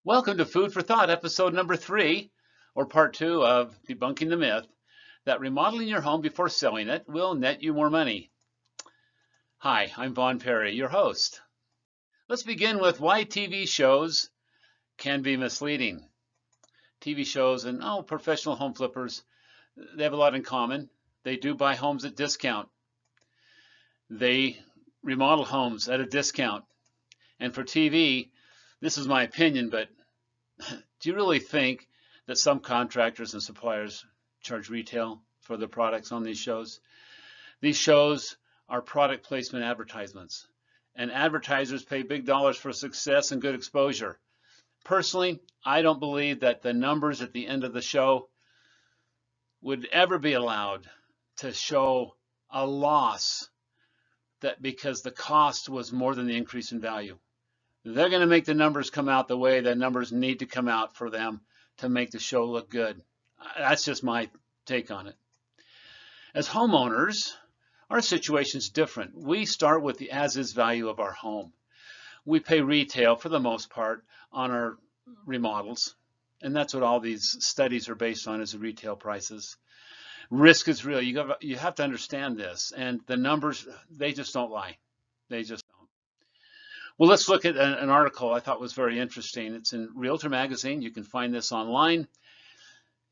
Welcome to Food for Thought, episode number 3, or part 2 of debunking the myth that remodeling your home before selling it will net you more money. Hi, I'm Vaughn Perry, your host. Let's begin with why TV shows can be misleading. TV shows and professional home flippers, they have a lot in common. They do buy homes at discount. They remodel homes at a discount. And for TV, this is my opinion, but do you really think that some contractors and suppliers charge retail for the products on these shows? These shows are product placement advertisements, and advertisers pay big dollars for success and good exposure. Personally, I don't believe that the numbers at the end of the show would ever be allowed to show a loss that because the cost was more than the increase in value. They're going to make the numbers come out the way the numbers need to come out for them to make the show look good. That's just my take on it. As homeowners, our situation's different. We start with the as-is value of our home. We pay retail for the most part on our remodels, and that's what all these studies are based on, is the retail prices. Risk is real. You have to understand this, and the numbers, they just don't lie. They just don't. Well, let's look at an article I thought was very interesting. It's in Realtor Magazine. You can find this online.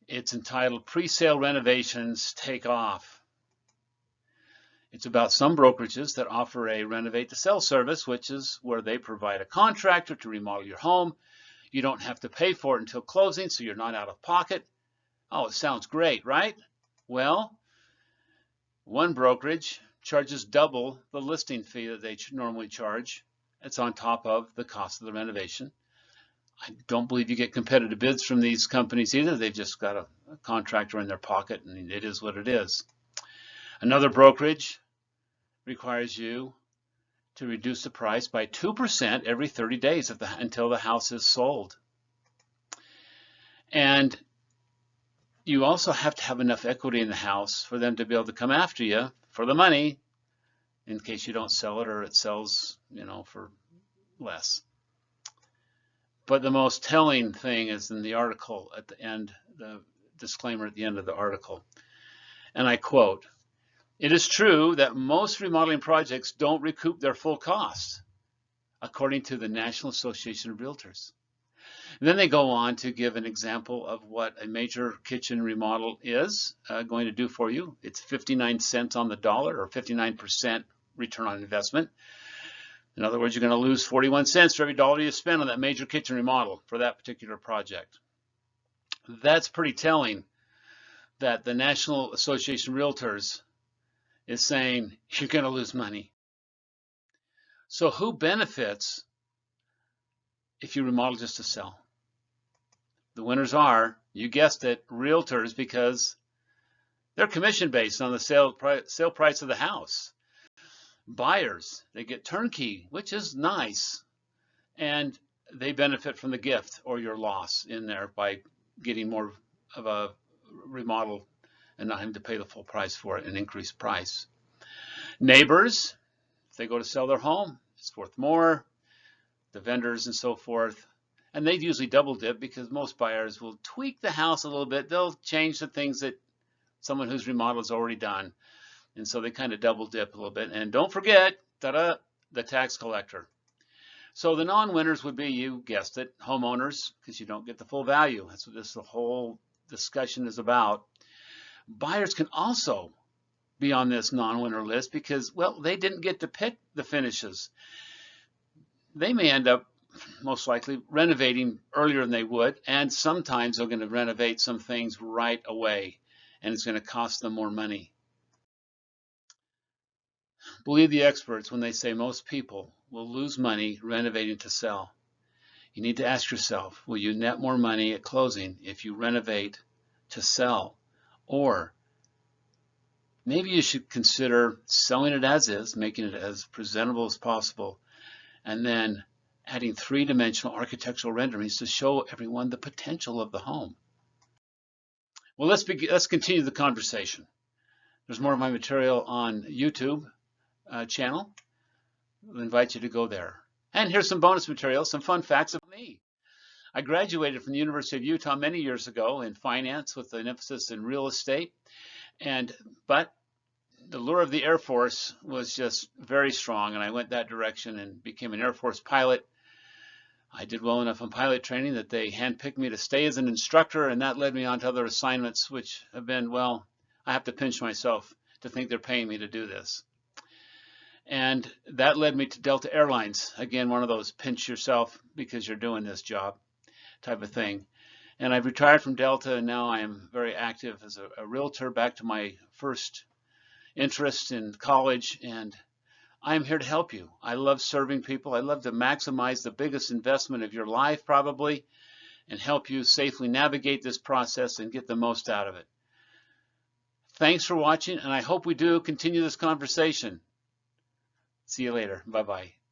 It's entitled Pre-Sale Renovations Take Off. It's about some brokerages that offer a renovate to sell service, which is where they provide a contractor to remodel your home. You don't have to pay for it until closing, so you're not out of pocket. Oh, it sounds great, right? Well, one brokerage charges double the listing fee that they normally charge. It's on top of the cost of the renovation. I don't believe you get competitive bids from these companies either. They've just got a contractor in their pocket, and it is what it is. Another brokerage requires you to reduce the price by 2% every 30 days until the house is sold. And you also have to have enough equity in the house for them to be able to come after you for the money in case you don't sell it or it sells, for less. But the most telling thing is in the article at the end, the disclaimer at the end of the article. And I quote, "It is true that most remodeling projects don't recoup their full costs, according to the National Association of Realtors." And then they go on to give an example of what a major kitchen remodel is going to do for you. It's 59 cents on the dollar, or 59% return on investment. In other words, you're going to lose 41 cents for every dollar you spend on that major kitchen remodel for that particular project. That's pretty telling that the National Association of Realtors is saying you're going to lose money. So who benefits if you remodel just to sell? The winners are, you guessed it, realtors, because they're commission based on the sale price of the house. Buyers, they get turnkey, which is nice, and they benefit from the gift or your loss in there by getting more of a remodel and not having to pay the full price for it, an increased price. Neighbors, if they go to sell their home, it's worth more. The vendors and so forth, and they usually double dip because most buyers will tweak the house a little bit. They'll change the things that someone who's remodeled has already done, and so they kind of double dip a little bit. And don't forget, the tax collector. So the non-winners would be, you guessed it, homeowners, because you don't get the full value. That's what the whole discussion is about. Buyers can also be on this non-winner list because, well, they didn't get to pick the finishes. They may end up most likely renovating earlier than they would, and sometimes they're going to renovate some things right away, and it's going to cost them more money. Believe the experts when they say most people will lose money renovating to sell. You need to ask yourself, will you net more money at closing if you renovate to sell? Or maybe you should consider selling it as is, making it as presentable as possible, and then adding three-dimensional architectural renderings to show everyone the potential of the home. Well, let's continue the conversation. There's more of my material on YouTube channel. I'll invite you to go there. And here's some bonus material, some fun facts about me. I graduated from the University of Utah many years ago in finance with an emphasis in real estate, but the lure of the Air Force was just very strong, and I went that direction and became an Air Force pilot. I did well enough in pilot training that they handpicked me to stay as an instructor, and that led me on to other assignments, which have been, well, I have to pinch myself to think they're paying me to do this. And that led me to Delta Airlines. Again, one of those pinch yourself because you're doing this job type of thing. And I've retired from Delta, and now I am very active as a realtor, back to my first interest in college, and I'm here to help you. I love serving people. I love to maximize the biggest investment of your life, probably, and help you safely navigate this process and get the most out of it. Thanks for watching, and I hope we do continue this conversation. See you later. Bye-bye.